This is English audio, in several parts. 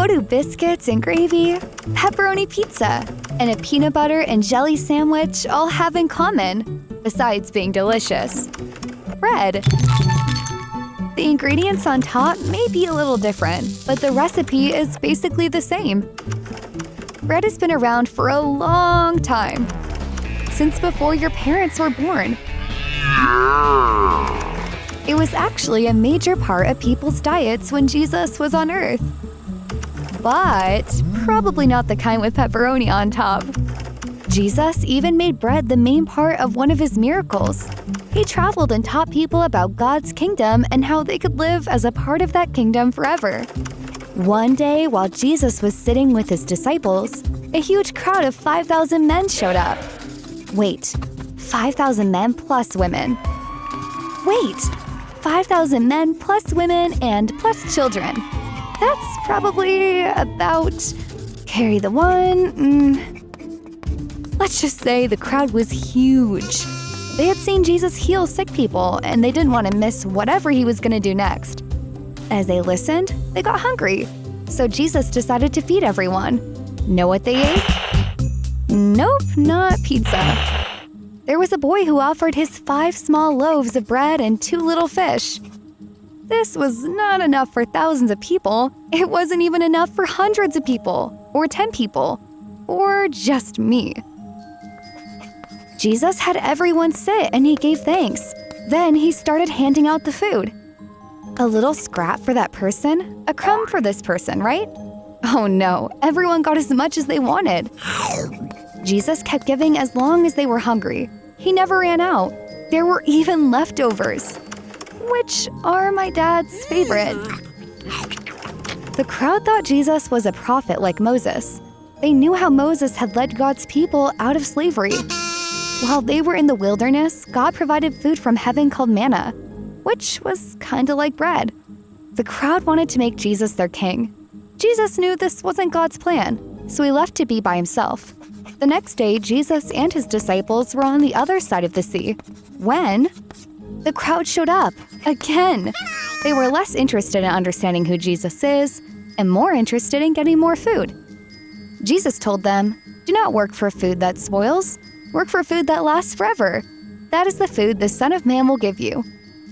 What do biscuits and gravy, pepperoni pizza, and a peanut butter and jelly sandwich all have in common, besides being delicious? Bread. The ingredients on top may be a little different, but the recipe is basically the same. Bread has been around for a long time, since before your parents were born. It was actually a major part of people's diets when Jesus was on Earth. But probably not the kind with pepperoni on top. Jesus even made bread the main part of one of his miracles. He traveled and taught people about God's kingdom and how they could live as a part of that kingdom forever. One day, while Jesus was sitting with his disciples, a huge crowd of 5,000 men showed up. Wait, 5,000 men plus women. Wait, 5,000 men plus women and plus children. That's probably about… carry the one… Let's just say the crowd was huge. They had seen Jesus heal sick people, and they didn't want to miss whatever he was going to do next. As they listened, they got hungry. So Jesus decided to feed everyone. Know what they ate? Nope, not pizza. There was a boy who offered his 5 small loaves of bread and 2 little fish. This was not enough for thousands of people. It wasn't even enough for hundreds of people, or 10 people, or just me. Jesus had everyone sit and he gave thanks. Then he started handing out the food. A little scrap for that person, a crumb for this person, right? Oh no, everyone got as much as they wanted. Jesus kept giving as long as they were hungry. He never ran out. There were even leftovers, which are my dad's favorite. The crowd thought Jesus was a prophet like Moses. They knew how Moses had led God's people out of slavery. While they were in the wilderness, God provided food from heaven called manna, which was kinda like bread. The crowd wanted to make Jesus their king. Jesus knew this wasn't God's plan, so he left to be by himself. The next day, Jesus and his disciples were on the other side of the sea. When the crowd showed up again. They were less interested in understanding who Jesus is and more interested in getting more food. Jesus told them, "Do not work for food that spoils. Work for food that lasts forever. That is the food the Son of Man will give you."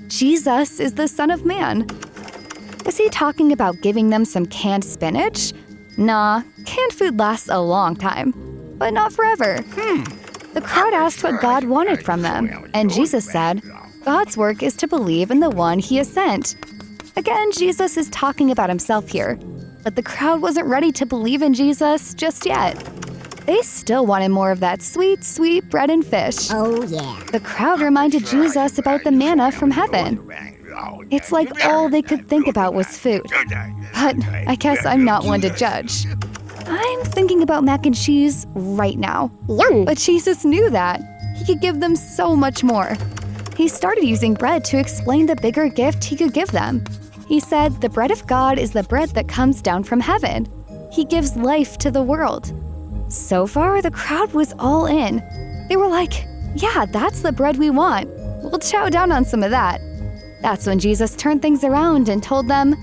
Jesus is the Son of Man. Was he talking about giving them some canned spinach? Nah, canned food lasts a long time, but not forever. The crowd asked what God wanted from them, and Jesus said, God's work is to believe in the one he has sent. Again, Jesus is talking about himself here, but the crowd wasn't ready to believe in Jesus just yet. They still wanted more of that sweet, sweet bread and fish. Oh, yeah. The crowd reminded Jesus about the manna from heaven. It's like all they could think about was food. But I guess I'm not one to judge. I'm thinking about mac and cheese right now. Yum. But Jesus knew that. He could give them so much more. He started using bread to explain the bigger gift he could give them. He said, the bread of God is the bread that comes down from heaven. He gives life to the world. So far, the crowd was all in. They were like, yeah, that's the bread we want. We'll chow down on some of that. That's when Jesus turned things around and told them,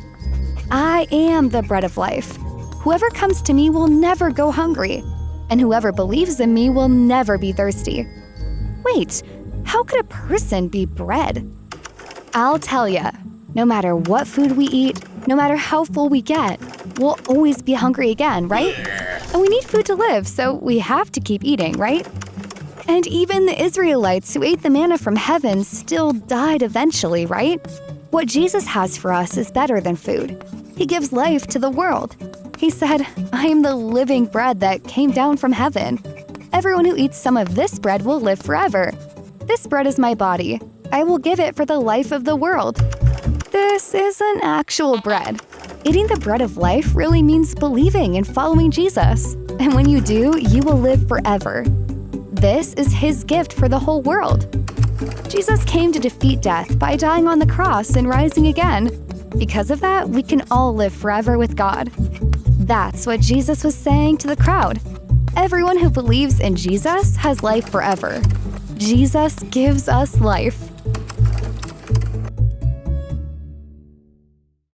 I am the bread of life. Whoever comes to me will never go hungry, and whoever believes in me will never be thirsty. Wait, how could a person be bread? I'll tell ya, no matter what food we eat, no matter how full we get, we'll always be hungry again, right? And we need food to live, so we have to keep eating, right? And even the Israelites who ate the manna from heaven still died eventually, right? What Jesus has for us is better than food. He gives life to the world. He said, I am the living bread that came down from heaven. Everyone who eats some of this bread will live forever. This bread is my body. I will give it for the life of the world. This is an actual bread. Eating the bread of life really means believing and following Jesus. And when you do, you will live forever. This is his gift for the whole world. Jesus came to defeat death by dying on the cross and rising again. Because of that, we can all live forever with God. That's what Jesus was saying to the crowd. Everyone who believes in Jesus has life forever. Jesus gives us life.